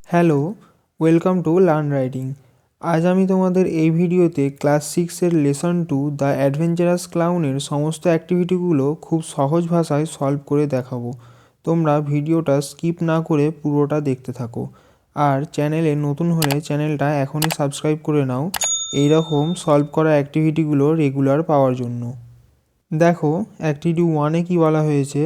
Hello, welcome to learn writing. আজ আমি তোমাদের এই ভিডিওতে ক্লাস 6-এর লেসন 2 দ্য অ্যাডভেঞ্চারাস ক্লাউনের সমস্ত অ্যাক্টিভিটিগুলো খুব সহজ ভাষায় সলভ করে দেখাবো। তোমরা ভিডিওটা স্কিপ না করে পুরোটা দেখতে থাকো। আর চ্যানেলে নতুন হলে চ্যানেলটা এখনই সাবস্ক্রাইব করে নাও এই রকম সলভ করা অ্যাক্টিভিটিগুলো রেগুলার পাওয়ার জন্য। দেখো অ্যাক্টিভিটি 1-এ কী বলা হয়েছে,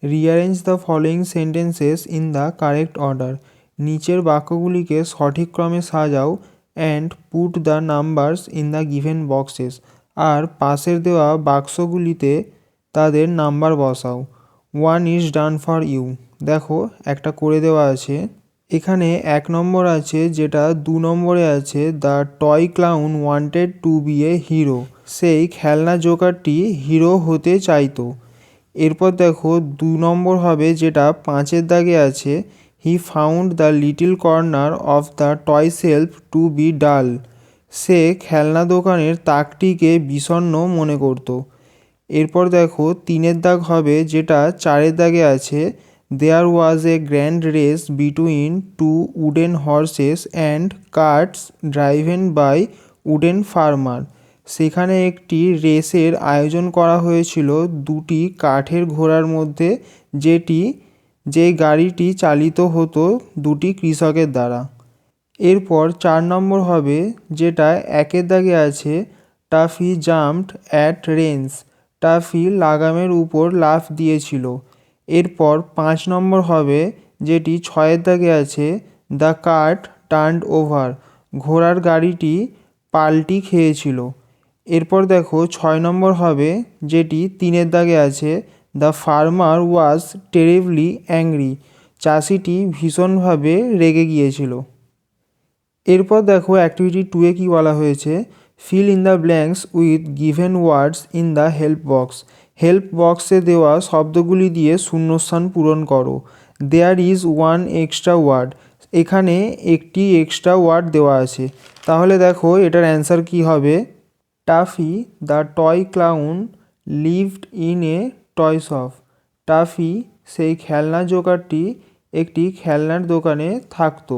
rearrange the following sentences in the correct order. নিচের বাক্যগুলিকে সঠিক ক্রমে সাজাও and put the numbers in the given boxes. আর পাশের দেওয়া বাক্সগুলিতে তাদের নাম্বার বসাও। 1 ইজ ডান ফর ইউ। দেখো একটা করে দেওয়া আছে। এখানে 1 নম্বর আছে, যেটা 2 নম্বরে আছে, the toy clown wanted to be a hero. সেই খেলনা জোকারটি হিরো হতে চাইতো। এরপর দেখো 2 নম্বর হবে, যেটা 5-এর দাগে আছে, he found the little corner of the toy shelf to be dull. সে খেলনা দোকানের তাকটিকে বিষণ্ণ মনে করত। এরপর দেখো 3-এর দাগ হবে, যেটা 4-এর দাগে আছে, there was a grand race between two wooden horses and carts driven by wooden farmer. সেখানে একটি রেসের আয়োজন করা হয়েছিল দুটি কাঠের ঘোড়ার মধ্যে, যে গাড়িটি চালিত হতো দুটি কৃষকের দ্বারা। এরপর 4 নম্বর হবে, যেটা 1-এর দাগে আছে, Taffy jumped at range. Taffy লাগামের উপর লাফ দিয়েছিল। এরপর 5 নম্বর হবে, যেটি 6-এর দাগে আছে, দ্য কার্ট টার্নড ওভার। ঘোড়ার গাড়িটি পাল্টি খেয়েছিল। এরপর দেখো 6 নম্বর হবে, যেটি 3-এর দাগে আছে, the farmer was terribly angry. চাষিটি ভীষণভাবে রেগে গিয়েছিল। এরপর দেখো অ্যাক্টিভিটি 2-এ কী বলা হয়েছে, fill in the blanks with given words in the help box. Help বক্সে দেওয়া শব্দগুলি দিয়ে শূন্যস্থান পূরণ করো। There is one extra word. এখানে একটি এক্সট্রা ওয়ার্ড দেওয়া আছে। তাহলে দেখো এটার অ্যান্সার কী হবে, Toffee the toy clown lived in a toy shop. Toffee সেই খেলনা জোকারটি একটি খেলনার দোকানে থাকতো।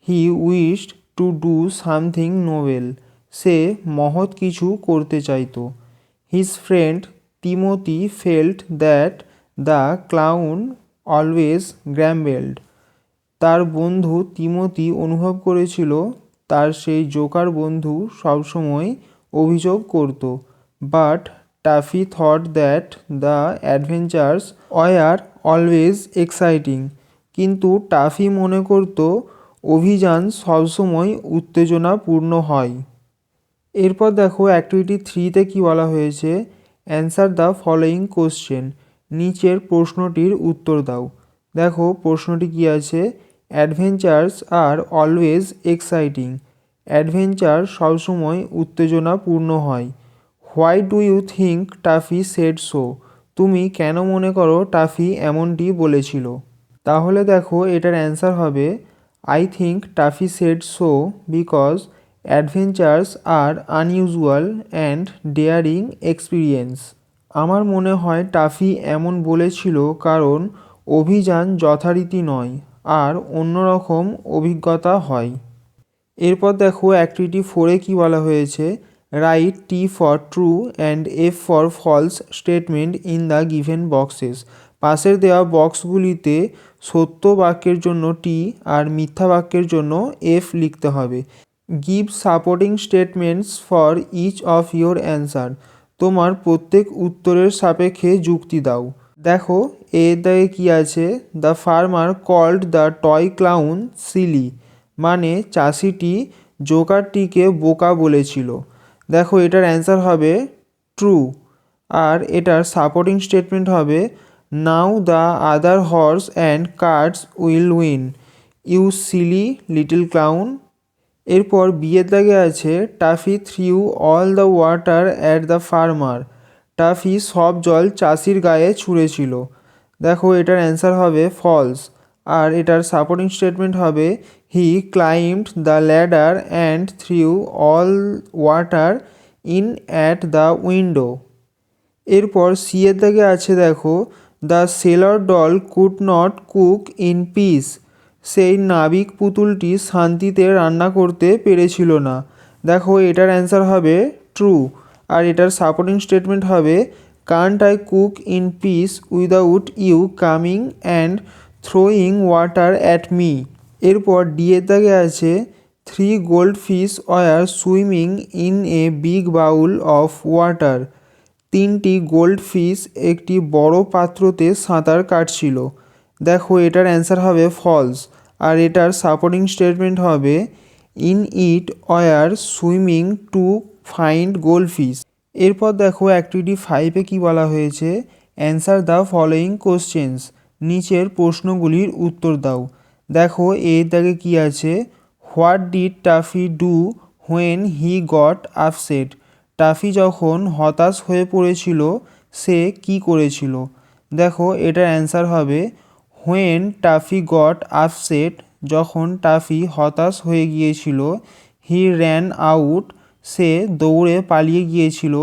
He wished to do something noble. সে মহৎ কিছু করতে চাইতো। His friend Timothy felt that the clown always grumbled. তার বন্ধু তিমোথি অনুভব করেছিল তার সেই জোকার বন্ধু সবসময় অভিযোগ করত। But toffee thought that the adventures war always exciting. কিন্তু টাফি মনে করত অভিযান সবসময় উত্তেজনাপূর্ণ হয়। এরপর দেখো অ্যাক্টিভিটি 3-তে কী বলা হয়েছে, অ্যান্সার দ্য ফলোয়িং কোশ্চেন। নিচের প্রশ্নটির উত্তর দাও। দেখো প্রশ্নটি কী আছে, adventures are always exciting. Adventure সবসময় উত্তেজনাপূর্ণ হয়। Why do you think Taffy said so. তুমি কেন মনে করো টাফি এমনটি বলেছিল। তাহলে দেখো এটার অ্যান্সার হবে, I think Taffy said so because adventures are unusual and daring experience. আমার মনে হয় টাফি এমন বলেছিল কারণ অভিযান যথারীতি নয় আর অন্যরকম অভিজ্ঞতা হয়। এরপর দেখো অ্যাক্টিভিটি 4-এ কী বলা হয়েছে, write T for true and F for false statement in the given boxes. পাশের দেওয়া বক্সগুলিতে সত্য বাক্যের জন্য টি আর মিথ্যা বাক্যের জন্য এফ লিখতে হবে। Give supporting statements for each of your answer. তোমার প্রত্যেক উত্তরের সাপেক্ষে যুক্তি দাও। দেখো এর দাগে কী আছে, the farmer called the toy clown silly. মানে চাষিটি জোকারটিকে বোকা বলেছিল। দেখো এটার অ্যান্সার হবে ট্রু। আর এটার সাপোর্টিং স্টেটমেন্ট হবে, now the other horse and carts will win, you silly little clown. এরপর বিয়ের দাগে আছে, Taffy threw all the water at the farmer. Taffy সব জল চাষির গায়ে ছুঁড়েছিল। দেখো এটার অ্যান্সার হবে ফলস। আর এটার সাপোর্টিং স্টেটমেন্ট হবে, he climbed the ladder and threw all water in at the window. এরপর সিয়ের দাগে আছে, দেখো the sailor doll could not cook in peace. সেই নাবিক পুতুলটি শান্তিতে রান্না করতে পেরেছিল না। দেখো এটার অ্যান্সার হবে ট্রু। আর এটার সাপোর্টিং স্টেটমেন্ট হবে can't I cook in peace without you coming and throwing water at me. এরপর ডি এর দাগে আছে 3 goldfish were swimming in a big bowl of water. 3টি গোল্ড ফিশ একটি বড় পাত্রতে সাঁতার কাটছিল। দেখো এটার অ্যান্সার হবে ফলস। আর এটার সাপোর্টিং স্টেটমেন্ট হবে in it were swimming to find goldfish. এরপর দেখো অ্যাক্টিভিটি 5-এ কী বলা হয়েছে, অ্যান্সার দ্য ফলোয়িং কোশ্চেন্স, নিচের প্রশ্নগুলির উত্তর দাও। দেখো এর দাগে কী আছে, what did toffee do when he got upset. Toffee যখন হতাশ হয়ে পড়েছিল সে কি করেছিল। দেখো এটার অ্যান্সার হবে হোয়েন টাফি গট আপসেট, যখন টাফি হতাশ হয়ে গিয়েছিল, হি র্যান আউট, সে দৌড়ে পালিয়ে গিয়েছিল,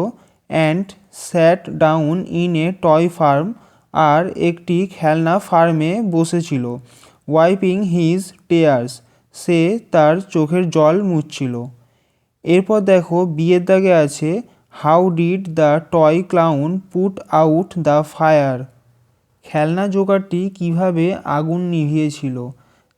and sat down in a toy farm, আর একটি খেলনা ফার্মে বসেছিল, ওয়াইপিং হিজ টেয়ার্স, সে তার চোখের জল মুছছিল। এরপর দেখো বিয়ের দাগে আছে how did the toy clown put out the fire. খেলনা জোকারটি কিভাবে আগুন নিভিয়েছিল।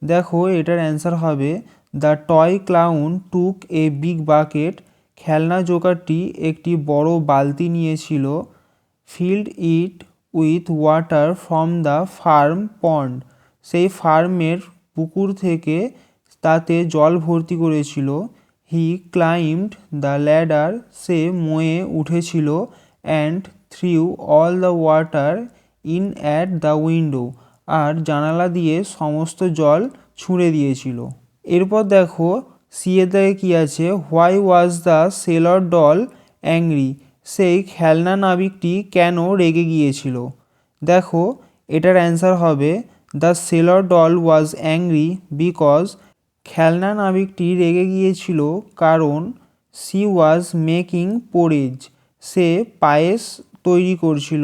দেখো এটার অ্যান্সার হবে the toy clown took a big bucket. খেলনা জোকারটি একটি বড় বালতি নিয়েছিল, filled it with water from the farm pond, সেই ফার্মের পুকুর থেকে তাতে জল ভর্তি করেছিল, হি ক্লাইম্বড দ্য ল্যাডার, সে মোয়ে উঠেছিল, and threw all the water in at the window, আর জানালা দিয়ে সমস্ত জল ছুঁড়ে দিয়েছিল। এরপর দেখো সি এর দাগে কী আছে, why was the sailor doll angry, সেই খেলনা নাবিকটি কেন রেগে গিয়েছিল। দেখো এটার অ্যান্সার হবে the sailor doll was angry because, খেলনা নাবিকটি রেগে গিয়েছিল কারণ সি ওয়াজ মেকিং পোরেজ, সে পায়েস তৈরি করছিল,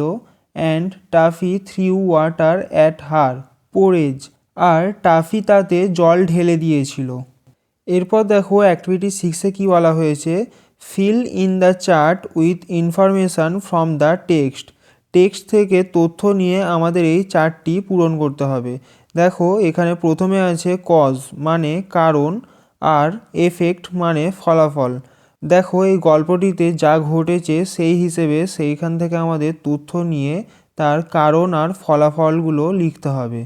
and Taffy threw water at her, porridge, আর টাফি তাতে জল ঢেলে দিয়েছিল। এরপর দেখো অ্যাক্টিভিটি 6-এ কী বলা হয়েছে, fill in the chart with information from the text. Text থেকে তথ্য নিয়ে আমাদের এই চার্টটি পূরণ করতে হবে। দেখো এখানে প্রথমে আছে কজ মানে কারণ, আর এফেক্ট মানে ফলাফল। দেখো এই গল্পটিতে যা ঘটেছে সেই হিসেবে সেইখান থেকে আমাদের তথ্য নিয়ে তার কারণ আর ফলাফলগুলো লিখতে হবে।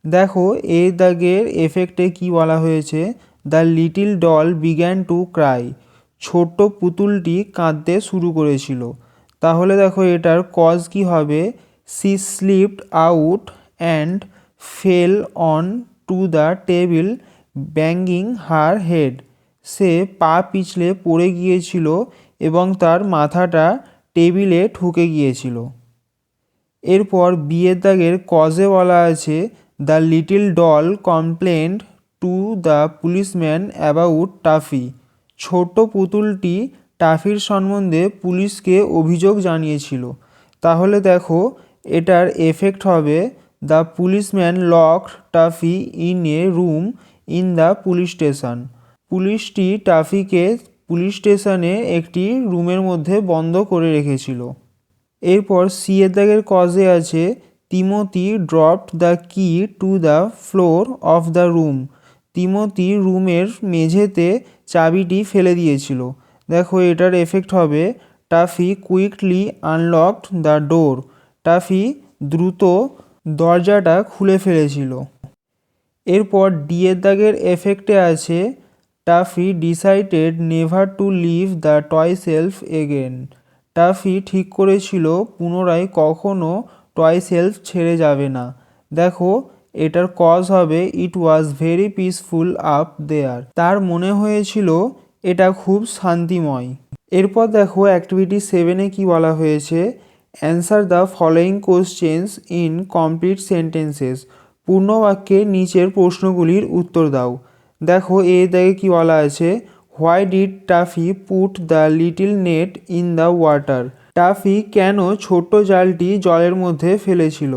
দেখো এর দাগের এফেক্টে কি বলা হয়েছে, the little doll began to cry, ছোট্ট পুতুলটি কাঁদতে শুরু করেছিল। তাহলে দেখো এটার কজ কি হবে, she slipped out and fell on to the table banging her head, সে পা পিছলে পড়ে গিয়েছিল এবং তার মাথাটা টেবিলে ঠুকে গিয়েছিল। এরপর বিয়ের দাগের কজে বলা আছে the little doll complained to the policeman about Taffy, ছোট্ট পুতুলটি টাফির সম্বন্ধে পুলিশকে অভিযোগ জানিয়েছিল। তাহলে দেখো এটার এফেক্ট হবে the policeman locked Taffy in a room in the police station, পুলিশটি টাফিকে পুলিশ স্টেশনে একটি রুমের মধ্যে বন্ধ করে রেখেছিল। এরপর সি এর দাগের কজে আছে Timothy dropped the key to the floor of the room, Timothy রুমের মেঝেতে চাবিটি ফেলে দিয়েছিল। দেখো এটার এফেক্ট হবে toffee quickly unlocked the door, toffee দ্রুত দরজাটা খুলে ফেলেছিল। এরপর ডি এর দাগের এফেক্টে আছে Taffy decided never to leave the toy shelf again, Taffy ঠিক করেছিল পুনরায় কখনো টয় সেলফ ছেড়ে যাবে না। দেখো এটার কজ হবে ইট ওয়াজ ভেরি পিসফুল আপ দেয়ার, তার মনে হয়েছিল এটা খুব শান্তিময়। এরপর দেখো অ্যাক্টিভিটি 7-এ কি বলা হয়েছে, answer the following questions in complete sentences, পূর্ণ বাক্যে নিচের প্রশ্নগুলির উত্তর দাও। দেখো এর দাগে কি বলা আছে, why did toffee put the little net in the water, toffee কেন ছোট্ট জালটি জলের মধ্যে ফেলেছিল।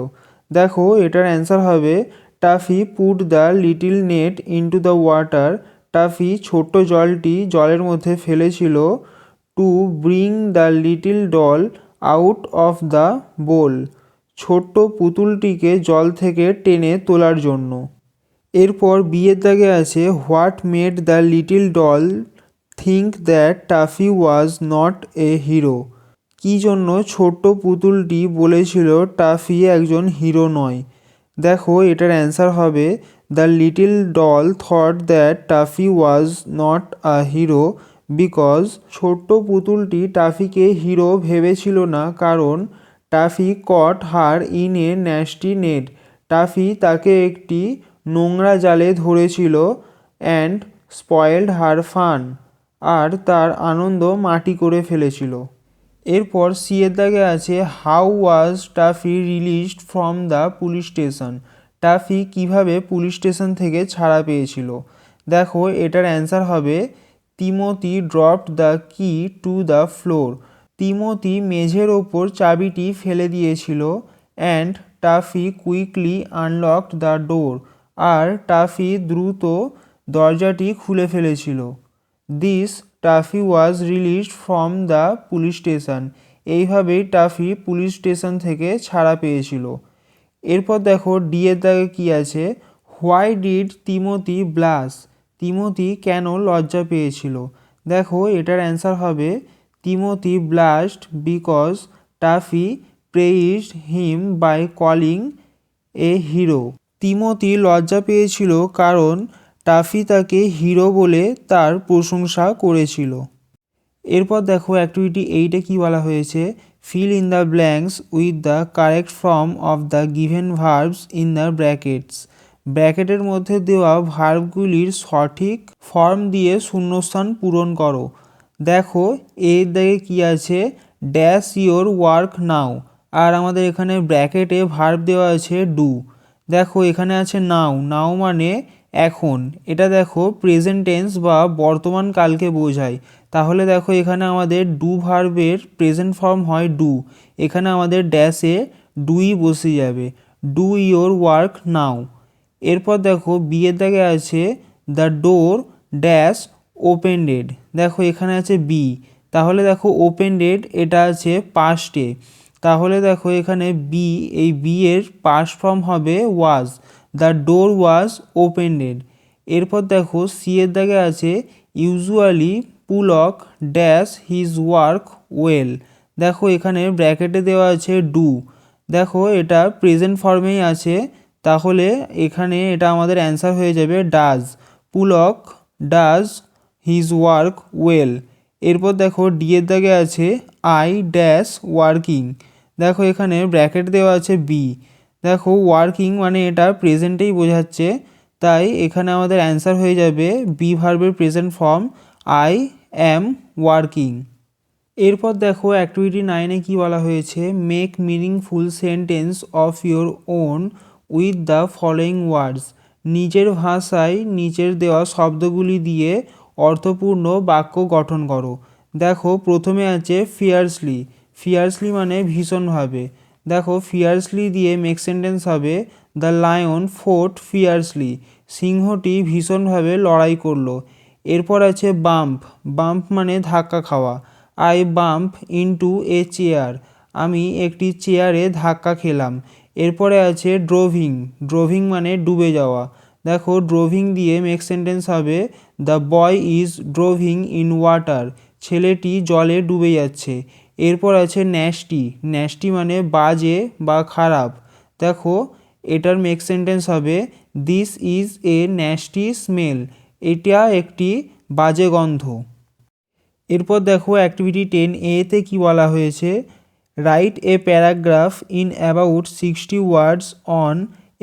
দেখো এটার অ্যান্সার হবে Taffy put the little net into the water. Taffy ছোট্ট জলটি জলের মধ্যে ফেলেছিল to bring the little doll out of the bowl. ছোট্ট পুতুলটিকে জল থেকে টেনে তোলার জন্য। এরপর বিয়ের দাগে আছে what made the little doll think that Taffy was not a hero. কী জন্য ছোট্ট পুতুলটি বলেছিল টাফি একজন হিরো নয়। দেখো এটার অ্যান্সার হবে the little doll thought that Taffy was not a hero because ছোট্ট পুতুলটি টাফিকে হিরো ভেবেছিল না, কারণ Taffy caught her in a nasty net. Taffy তাকে একটি নোংরা জালে ধরেছিল অ্যান্ড স্পয়েলড হার ফান, আর তার আনন্দ মাটি করে ফেলেছিল। এরপর সি এর দাগে আছে how was Taffy released from the police station. Taffy কিভাবে পুলিশ স্টেশন থেকে ছাড়া পেয়েছিল। দেখো এটার অ্যান্সার হবে Timothy dropped the key to the floor. Timothy মেঝের ওপর চাবিটি ফেলে দিয়েছিল and Taffy quickly unlocked the door. আর টাফি দ্রুত দরজাটি খুলে ফেলেছিল। This Taffy was released from the police station. এইভাবেই টাফি পুলিশ স্টেশন থেকে ছাড়া পেয়েছিল। এরপর দেখো ডি এর দাগে কী আছে, why did Timothy blush. Timothy কেন লজ্জা পেয়েছিল। দেখো এটার অ্যান্সার হবে Timothy blushed because Taffy praised him by calling a hero. Timothy লজ্জা পেয়েছিল কারণ টাফি তাকে হিরো বলে তার প্রশংসা করেছিল। এরপর দেখো অ্যাক্টিভিটি 8-এ কী বলা হয়েছে, fill in the blanks with the correct form of the given verbs in the brackets. ব্র্যাকেটের মধ্যে দেওয়া ভার্বগুলির সঠিক ফর্ম দিয়ে শূন্যস্থান পূরণ করো। দেখো এর দাগে কী আছে, ড্যাশ ইয়োর ওয়ার্ক নাও। আর আমাদের এখানে ব্র্যাকেটে ভার্ব দেওয়া আছে ডু। দেখো এখানে আছে নাও। নাও মানে এখন। এটা দেখো প্রেজেন্ট টেন্স বা বর্তমান কালকে বোঝায়। তাহলে দেখো এখানে আমাদের ডু ভার্বের প্রেজেন্ট ফর্ম হয় ডু। এখানে আমাদের ড্যাশে ডুই বসে যাবে, ডু ইয়োর ওয়ার্ক নাও। এরপর দেখো বিয়ের দাগে আছে দ্য ডোর ড্যাশ ওপেন্ডেড। দেখো এখানে আছে বি, তাহলে দেখো ওপেন্ডেড এটা আছে পাস্টে। তাহলে দেখো এখানে বি, এই বি এর পাস্ট ফর্ম হবে ওয়াজ। দ্য ডোর ওয়াজ ওপেন্ডেড। এরপর দেখো সি এর দাগে আছে usually Pulak dash his work well. দেখো এখানে ব্র্যাকেটে দেওয়া আছে ডু। দেখো এটা প্রেজেন্ট ফর্মেই আছে, তাহলে এখানে এটা আমাদের অ্যান্সার হয়ে যাবে does. Pulak does his work well. এরপর দেখো ডি এর দাগে আছে আই ড্যাশ ওয়ার্কিং। দেখো এখানে ব্র্যাকেট দেওয়া আছে বি। দেখো ওয়ার্কিং মানে এটা প্রেজেন্টেই বোঝাচ্ছে, তাই এখানে আমাদের অ্যান্সার হয়ে যাবে বি ভার্বের present form I am working. এরপর দেখো অ্যাক্টিভিটি 9-এ কী বলা হয়েছে, make meaningful sentence of your own with the following words. নিজের ভাষায় নিচের দেওয়া শব্দগুলি দিয়ে অর্থপূর্ণ বাক্য গঠন করো। দেখো প্রথমে আছে ফিয়ার্সলি। ফিয়ার্সলি মানে ভীষণভাবে। দেখো ফিয়ার্সলি দিয়ে মেক সেন্টেন্স হবে দ্য লায়ন ফোট ফিয়ার্সলি। সিংহটি ভীষণভাবে লড়াই করলো। এরপর আছে বাম্প। বাম্প মানে ধাক্কা খাওয়া। I bump into a chair. আমি একটি চেয়ারে ধাক্কা খেলাম। এরপরে আছে ড্রোভিং। ড্রোভিং মানে ডুবে যাওয়া। দেখো ড্রোভিং দিয়ে মেক সেন্টেন্স হবে the boy is drowning in water. ছেলেটি জলে ডুবে যাচ্ছে। এরপর আছে ন্যাস্টি। ন্যাস্টি মানে বাজে বা খারাপ। দেখো এটার মেক সেন্টেন্স হবে this is a nasty smell. এটা একটি বাজে গন্ধ। এরপর দেখো অ্যাক্টিভিটি 10A-তে কী বলা হয়েছে, write a paragraph in about 60 words on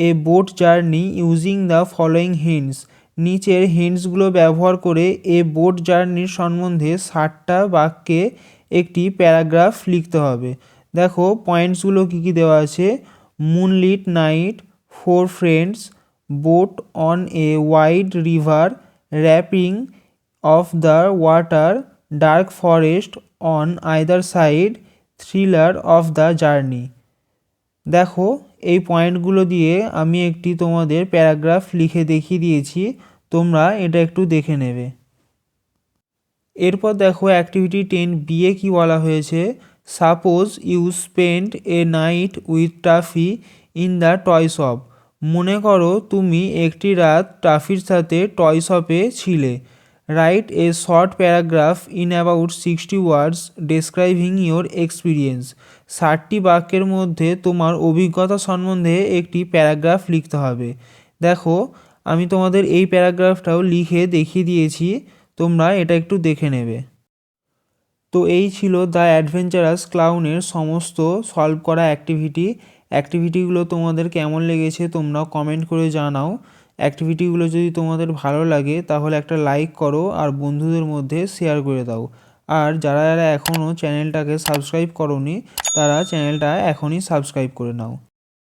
a boat journey using the following hints. নিচের হিন্টসগুলো ব্যবহার করে এ বোট জার্নির সম্বন্ধে 60টা বাক্যে একটি প্যারাগ্রাফ লিখতে হবে। দেখো পয়েন্টসগুলো কী কী দেওয়া আছে, moonlit night, 4 friends, boat on a wide river, wrapping of the water, dark forest on either side, thriller of the journey. দেখো এই পয়েন্টগুলো দিয়ে আমি একটি তোমাদের প্যারাগ্রাফ লিখে দেখিয়ে দিয়েছি, তোমরা এটা একটু দেখে নেবে। এরপর দেখো অ্যাক্টিভিটি 10B-এ কী বলা হয়েছে, suppose you spend a night with Taffy in the toy shop. মনে করো তুমি একটি রাত টাফির সাথে টয় শপে ছিলে। Write a short paragraph in about 60 words describing your experience. 60টি বাক্যের মধ্যে তোমার অভিজ্ঞতা সম্বন্ধে একটি প্যারাগ্রাফ লিখতে হবে। দেখো আমি তোমাদের এই প্যারাগ্রাফটাও লিখে দেখিয়ে দিয়েছি, তোমরা এটা একটু দেখে নেবে। তো এই ছিল দ্য অ্যাডভেঞ্চারাস ক্লাউনের সমস্ত সলভ করা অ্যাক্টিভিটিগুলো তোমাদের কেমন লেগেছে তোমরা কমেন্ট করে জানাও। অ্যাক্টিভিটিগুলো যদি তোমাদের ভালো লাগে তাহলে একটা লাইক করো আর বন্ধুদের মধ্যে শেয়ার করে দাও। আর যারা যারা এখনও চ্যানেলটাকে সাবস্ক্রাইব করোনি তারা চ্যানেলটা এখনই সাবস্ক্রাইব করে নাও।